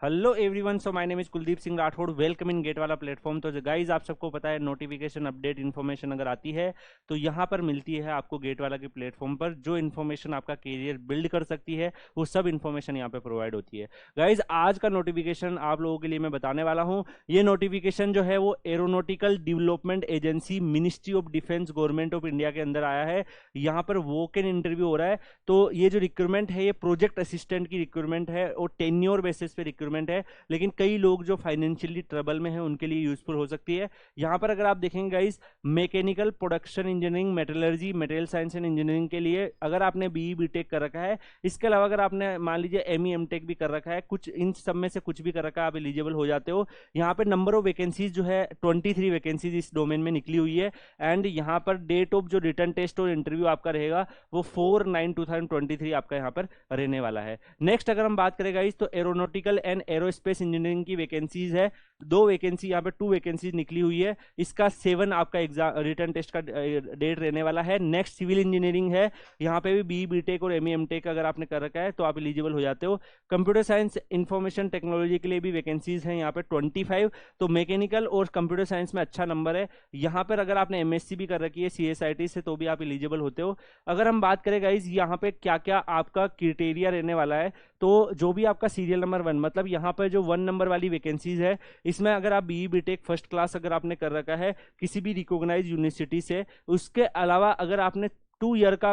Hello everyone, so my name is Kuldeep Singh Rathore. Welcome in GATE वाला platform. तो guys आप सबको पता है नोटिफिकेशन अपडेट इन्फॉर्मेशन अगर आती है तो यहाँ पर मिलती है आपको गेट वाला के प्लेटफॉर्म पर। जो इन्फॉर्मेशन आपका करियर बिल्ड कर सकती है वो सब इन्फॉर्मेशन यहाँ पे प्रोवाइड होती है। गाइज आज का नोटिफिकेशन आप लोगों के लिए मैं बताने वाला हूँ। ये नोटिफिकेशन जो है वो aeronautical development agency ministry of defence government of India के अंदर आया है। यहाँ पर वॉक इन इंटरव्यू हो रहा है। तो ये जो रिक्रूटमेंट है ये प्रोजेक्ट असिस्टेंट की रिक्रूटमेंट है और टेन्योर बेसिस पे रिक्रूटमेंट है, लेकिन कई लोग जो फाइनेंशियली ट्रबल में हैं उनके लिए यूजफुल हो सकती है। यहां पर अगर आप देखेंगे guys, mechanical production engineering, metallurgy, material science and engineering के लिए अगर आपने बीई बीटेक कर रखा है, इसके अलावा अगर आपने मान लीजिए एमई एमटेक भी कर रखा है, कुछ इन सब में से कुछ भी कर रखा है, आप एलिजिबल हो जाते हो। यहाँ पे नंबर ऑफ वैकेंसीज जो है 23 वैकेंसीज इस डोमेन में निकली हुई है। एंड यहाँ पर डेट ऑफ जो रिटर्न टेस्ट और इंटरव्यू आपका रहेगा वो 4/9/2023 आपका यहाँ पर रहने वाला है। नेक्स्ट अगर हम बात करें गाइस तो एरोनॉटिकल एंड एरोस्पेस इंजीनियरिंग की वैकेंसीज है। दो वैकेंसी यहाँ पे 2 वैकेंसीज निकली हुई है। इसका 7 आपका एग्जाम रिटर्न टेस्ट का डेट रहने वाला है। नेक्स्ट सिविल इंजीनियरिंग है। यहाँ पे भी बी बीटेक और एमई एमटेक अगर आपने कर रखा है तो आप एलिजिबल हो जाते हो। कंप्यूटर साइंस इंफॉर्मेशन टेक्नोलॉजी के लिए भी वैकेंसीज हैं यहाँ पे 25। तो मैकेनिकल और कंप्यूटर साइंस में अच्छा नंबर है। यहाँ पर अगर आपने एमएससी भी कर रखी है सीएसआईटी से तो भी आप एलिजिबल होते हो। अगर हम बात करें गाइज यहाँ पे क्या क्या आपका क्राइटेरिया रहने वाला है, तो जो भी आपका सीरियल नंबर 1 मतलब यहाँ पर जो 1 नंबर वाली वैकेंसीज है, इसमें अगर आप बीई बीटेक फर्स्ट क्लास अगर आपने कर रखा है किसी भी रिकॉग्नाइज यूनिवर्सिटी से, उसके अलावा अगर आपने 2 ईयर का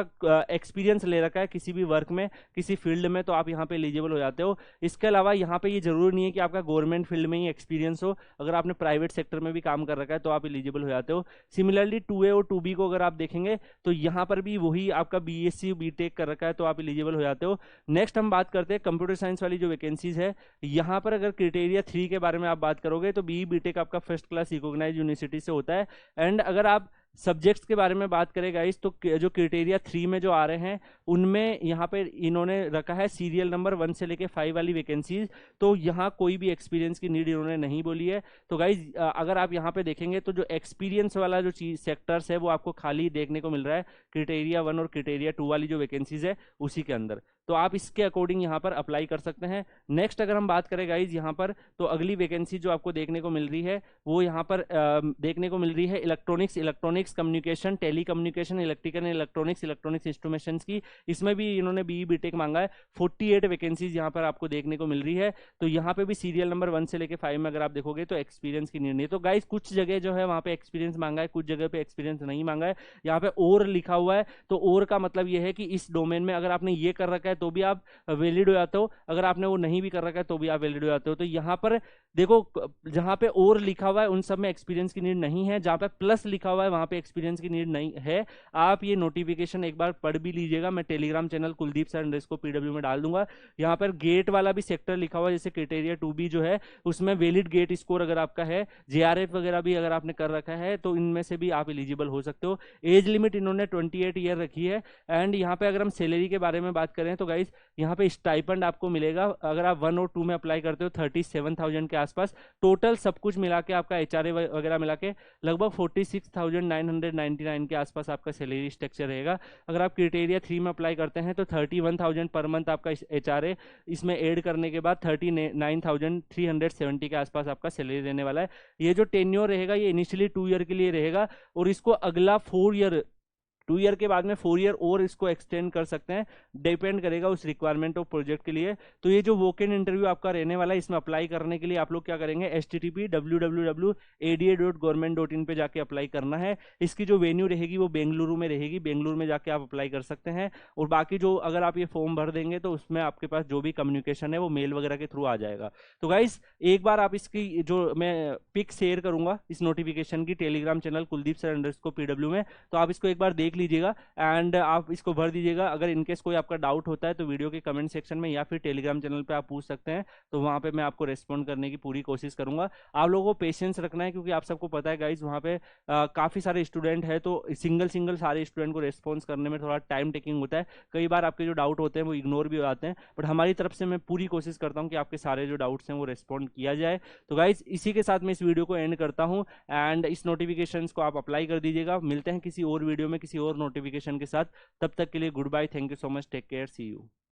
एक्सपीरियंस ले रखा है किसी भी वर्क में, किसी फील्ड में, तो आप यहाँ पे एलिजिबल हो जाते हो। इसके अलावा यहाँ पे ये जरूरी नहीं है कि आपका गवर्नमेंट फील्ड में ही एक्सपीरियंस हो, अगर आपने प्राइवेट सेक्टर में भी काम कर रखा है तो आप एलिजिबल हो जाते हो। सिमिलरली 2A और 2B को अगर आप देखेंगे तो यहाँ पर भी वही आपका बीएससी बीटेक कर रखा है तो आप एलिजिबल हो जाते हो। नेक्स्ट हम बात करते हैं कंप्यूटर साइंस वाली जो वैकेंसीज है। यहाँ पर अगर क्राइटेरिया 3 के बारे में आप बात करोगे तो बीई बीटेक आपका फर्स्ट क्लास रिकॉग्नाइज यूनिवर्सिटी से होता है। एंड अगर आप सब्जेक्ट्स के बारे में बात करें गाइस तो जो क्राइटेरिया 3 में जो आ रहे हैं उनमें यहाँ पे इन्होंने रखा है सीरियल नंबर 1 से लेके 5 वाली वैकेंसीज। तो यहाँ कोई भी एक्सपीरियंस की नीड इन्होंने नहीं बोली है। तो गाइज अगर आप यहाँ पे देखेंगे तो जो एक्सपीरियंस वाला जो चीज सेक्टर्स है वो आपको खाली देखने को मिल रहा है क्राइटेरिया 1 और क्राइटेरिया 2 वाली जो वैकेंसीज है उसी के अंदर। तो आप इसके अकॉर्डिंग यहाँ पर अप्लाई कर सकते हैं। नेक्स्ट अगर हम बात करें गाइज यहाँ पर तो अगली वैकेंसी जो आपको देखने को मिल रही है वो यहाँ पर देखने को मिल रही है electronics communication, telecommunication, electrical and electronics instruments की। इसमें भी इन्होंने बीई बीटेक मांगा है। 48 वैकेंसीज यहाँ पर आपको देखने को मिल रही है। तो यहाँ पे भी सीरियल नंबर 1 से लेके 5 में अगर आप देखोगे तो एक्सपीरियंस की नीड नहीं है। तो गाइज कुछ जगह जो है वहाँ पे एक्सपीरियंस मांगा है, कुछ जगह पे एक्सपीरियंस नहीं मांगा है। यहाँ पे और लिखा हुआ है तो और का मतलब ये है कि इस डोमेन में अगर आपने ये कर रखा है तो भी आप वैलिड हो जाते हो, अगर आपने वो नहीं भी कर रखा है तो भी आप वैलिड हो जाते हो। तो यहाँ पर देखो, जहां पे और लिखा हुआ है उन सब में एक्सपीरियंस की नीड नहीं है, जहां पे प्लस लिखा हुआ है वहां पे एक्सपीरियंस की नीड नहीं है। आप ये नोटिफिकेशन एक बार पढ़ भी लीजिएगा। मैं Telegram channel Kuldeep sir underscore PW में डाल दूंगा। यहाँ पर गेट वाला भी सेक्टर लिखा हुआ है, जैसे क्राइटेरिया 2B जो है उसमें वैलिड गेट स्कोर अगर आपका है, जेआरएफ वगैरह भी अगर आपने कर रखा है तो इनमें से भी आप एलिजिबल हो सकते हो। एज लिमिट इन्होंने 28 ईयर रखी है। एंड यहाँ पे अगर हम सैलरी के बारे में बात करें तो गाइज यहाँ पे स्टाइपेंड आपको मिलेगा अगर आप 1 और 2 में अप्लाई करते हो 37,000 के आसपास। टोटल सब कुछ मिला के आपका एचआरए वगैरह मिला के लगभग 46,999 के आसपास आपका सैलरी स्ट्रक्चर रहेगा। अगर आप क्राइटेरिया 3 में अप्लाई करते हैं तो 31,000 पर मंथ आपका एचआरए इसमें ऐड करने के बाद 39,370 के आसपास आपका सैलरी रहने वाला है। ये जो टेन्योर रहेगा ये इनिशियली 2 ईयर के लिए रहेगा और इसको अगला 2 ईयर के बाद में 4 ईयर और इसको एक्सटेंड कर सकते हैं, डिपेंड करेगा उस रिक्वायरमेंट ऑफ प्रोजेक्ट के लिए। तो ये जो वॉक इन इंटरव्यू आपका रहने वाला है इसमें अप्लाई करने के लिए आप लोग क्या करेंगे, http://www.ada.government.in पे जाके अप्लाई करना है। इसकी जो वेन्यू रहेगी वो बेंगलुरु में रहेगी, बेंगलुरु में जाके आप अप्लाई कर सकते हैं। और बाकी जो अगर आप ये फॉर्म भर देंगे तो उसमें आपके पास जो भी कम्युनिकेशन है वो मेल वगैरह के थ्रू आ जाएगा। तो गाइस एक बार आप इसकी जो मैं पिक शेयर करूंगा इस नोटिफिकेशन की Telegram channel Kuldeep sir underscore PW में, तो आप इसको एक बार देख लीजिएगा एंड आप इसको भर दीजिएगा। अगर इनकेस कोई आपका डाउट होता है तो वीडियो के कमेंट सेक्शन में या फिर टेलीग्राम चैनल पे आप पूछ सकते हैं, तो वहां पे मैं आपको रेस्पॉन्ड करने की पूरी कोशिश करूंगा। आप लोगों को पेशेंस रखना है क्योंकि आप सबको पता है गाइज वहां पे काफी सारे स्टूडेंट है तो सिंगल सारे स्टूडेंट को रेस्पॉन्स करने में थोड़ा टाइम टेकिंग होता है। कई बार आपके जो डाउट होते हैं वो इग्नोर भी हो जाते हैं, बट हमारी तरफ से मैं पूरी कोशिश करता हूँ कि आपके सारे जो डाउट्स हैं वो रेस्पॉन्ड किया जाए। तो गाइज इसी के साथ मैं इस वीडियो को एंड करता हूँ एंड इस नोटिफिकेशन को आप अप्लाई कर दीजिएगा। मिलते हैं किसी और वीडियो में किसी और नोटिफिकेशन के साथ, तब तक के लिए goodbye, thank you so much, take care, see you.